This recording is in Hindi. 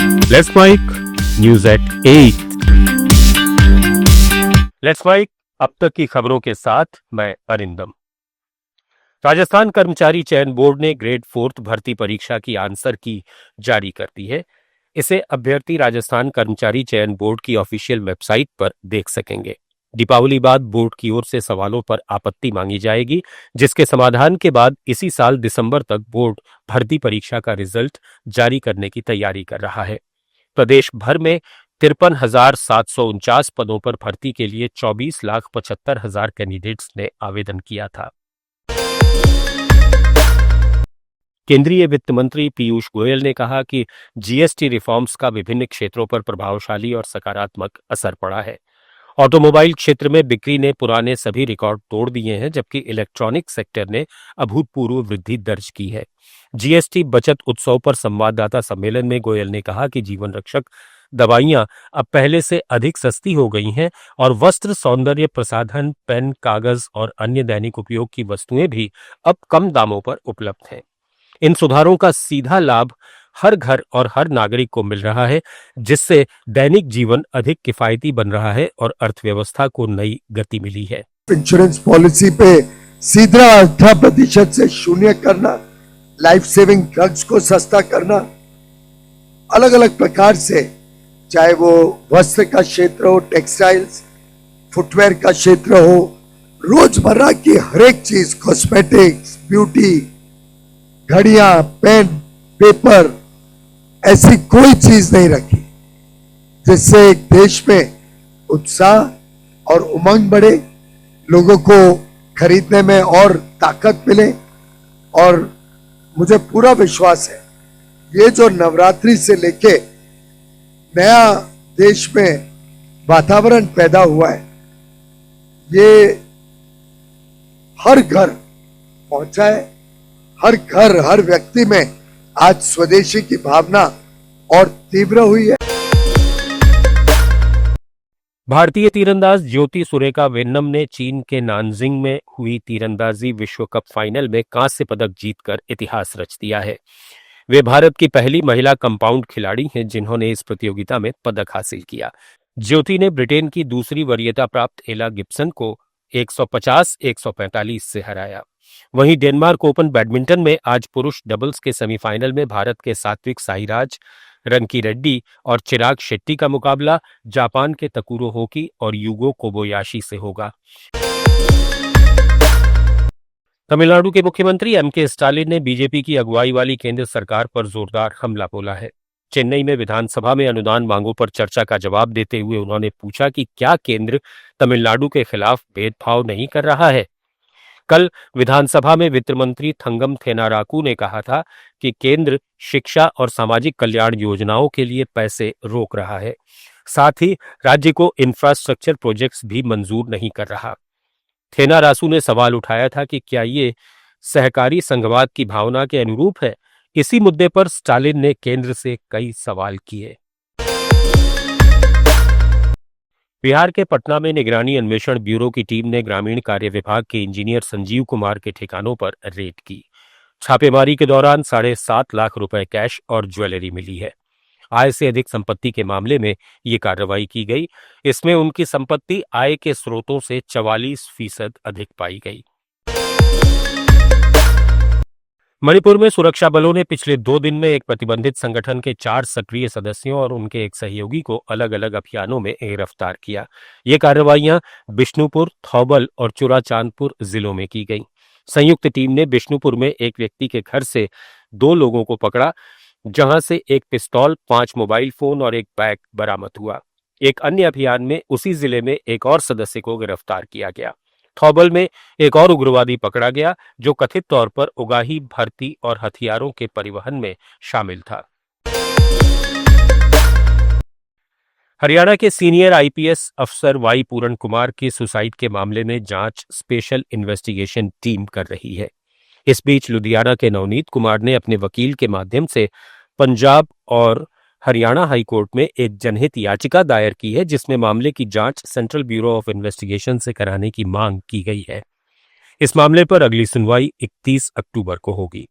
Let's mike news at 8। Let's mike अब तक की खबरों के साथ मैं अरिंदम। राजस्थान कर्मचारी चयन बोर्ड ने ग्रेड 4 भर्ती परीक्षा की आंसर की जारी कर दी है। इसे अभ्यर्थी राजस्थान कर्मचारी चयन बोर्ड की ऑफिशियल वेबसाइट पर देख सकेंगे। दीपावली बाद बोर्ड की ओर से सवालों पर आपत्ति मांगी जाएगी, जिसके समाधान के बाद इसी साल दिसंबर तक बोर्ड भर्ती परीक्षा का रिजल्ट जारी करने की तैयारी कर रहा है। प्रदेश भर में 53,749 पदों पर भर्ती के लिए 24,75,000 कैंडिडेट्स ने आवेदन किया था। केंद्रीय वित्त मंत्री पीयूष गोयल ने कहा कि जीएसटी रिफॉर्म्स का विभिन्न क्षेत्रों पर प्रभावशाली और सकारात्मक असर पड़ा है। ऑटोमोबाइल क्षेत्र में बिक्री ने पुराने सभी रिकॉर्ड तोड़ दिए हैं, जबकि इलेक्ट्रॉनिक सेक्टर ने अभूतपूर्व वृद्धि दर्ज की है। जीएसटी बचत उत्सव पर संवाददाता सम्मेलन में गोयल ने कहा कि जीवन रक्षक दवाइयां अब पहले से अधिक सस्ती हो गई हैं और वस्त्र, सौंदर्य प्रसाधन, पेन, कागज और अन्य दैनिक उपयोग की वस्तुएं भी अब कम दामों पर उपलब्ध हैं। इन सुधारों का सीधा लाभ हर घर और हर नागरिक को मिल रहा है, जिससे दैनिक जीवन अधिक किफायती बन रहा है और अर्थव्यवस्था को नई गति मिली है। इंश्योरेंस पॉलिसी पे सीधा 18% से शून्य करना, लाइफ सेविंग ड्रग्स को सस्ता करना, अलग अलग प्रकार से, चाहे वो वस्त्र का क्षेत्र हो, टेक्सटाइल्स, फुटवेयर का क्षेत्र हो, रोजमर्रा की हर एक चीज, कॉस्मेटिक्स, ब्यूटी, घड़ियां, पेन, पेपर, ऐसी कोई चीज नहीं रखी जिससे एक देश में उत्साह और उमंग बढ़े, लोगों को खरीदने में और ताकत मिले। और मुझे पूरा विश्वास है ये जो नवरात्रि से लेके नया देश में वातावरण पैदा हुआ है, ये हर घर पहुंचा है। हर घर, हर व्यक्ति में आज स्वदेशी की भावना और तीव्र हुई है। भारतीय तीरंदाज ज्योति सुरेखा वेन्नम ने चीन के नानजिंग में हुई तीरंदाजी विश्व कप फाइनल में कांस्य पदक जीतकर इतिहास रच दिया है। वे भारत की पहली महिला कंपाउंड खिलाड़ी हैं जिन्होंने इस प्रतियोगिता में पदक हासिल किया। ज्योति ने ब्रिटेन की दूसरी वरीयता प्राप्त एला गिब्सन को 150-145 से हराया। वहीं डेनमार्क ओपन बैडमिंटन में आज पुरुष डबल्स के सेमीफाइनल में भारत के सात्विक साईराज, रंकी रेड्डी और चिराग शेट्टी का मुकाबला जापान के तकुरो होकी और यूगो कोबोयाशी से होगा। तमिलनाडु के मुख्यमंत्री एमके स्टालिन ने बीजेपी की अगुवाई वाली केंद्र सरकार पर जोरदार हमला बोला है। चेन्नई में विधानसभा में अनुदान मांगों पर चर्चा का जवाब देते हुए उन्होंने पूछा कि क्या केंद्र तमिलनाडु के खिलाफ भेदभाव नहीं कर रहा है। कल विधानसभा में वित्त मंत्री थंगम थेनाराकू ने कहा था कि केंद्र शिक्षा और सामाजिक कल्याण योजनाओं के लिए पैसे रोक रहा है, साथ ही राज्य को इंफ्रास्ट्रक्चर प्रोजेक्ट्स भी मंजूर नहीं कर रहा। थेनारासू ने सवाल उठाया था कि क्या ये सहकारी संघवाद की भावना के अनुरूप है। इसी मुद्दे पर स्टालिन ने केंद्र से कई सवाल किए। बिहार के पटना में निगरानी अन्वेषण ब्यूरो की टीम ने ग्रामीण कार्य विभाग के इंजीनियर संजीव कुमार के ठिकानों पर रेड की। छापेमारी के दौरान 7.5 लाख रुपए कैश और ज्वेलरी मिली है। आय से अधिक संपत्ति के मामले में ये कार्रवाई की गई। इसमें उनकी संपत्ति आय के स्रोतों से 44% अधिक पाई गई। मणिपुर में सुरक्षा बलों ने पिछले 2 दिन में एक प्रतिबंधित संगठन के 4 सक्रिय सदस्यों और उनके एक सहयोगी को अलग अलग अभियानों में गिरफ्तार किया। ये कार्रवाइयां बिष्णुपुर, थौबल और चुराचांदपुर जिलों में की गई। संयुक्त टीम ने बिष्णुपुर में एक व्यक्ति के घर से 2 लोगों को पकड़ा, जहां से एक पिस्तौल, 5 मोबाइल फोन और एक बैग बरामद हुआ। एक अन्य अभियान में उसी जिले में एक और सदस्य को गिरफ्तार किया गया। थौबल में एक और उग्रवादी पकड़ा गया जो कथित तौर पर उगाही, भर्ती और हथियारों के परिवहन में शामिल था। हरियाणा के सीनियर आईपीएस अफसर वाई पूरन कुमार के सुसाइड के मामले में जांच स्पेशल इन्वेस्टिगेशन टीम कर रही है। इस बीच लुधियाना के नवनीत कुमार ने अपने वकील के माध्यम से पंजाब और हरियाणा हाईकोर्ट में एक जनहित याचिका दायर की है, जिसमें मामले की जांच सेंट्रल ब्यूरो ऑफ इन्वेस्टिगेशन से कराने की मांग की गई है। इस मामले पर अगली सुनवाई 31 अक्टूबर को होगी।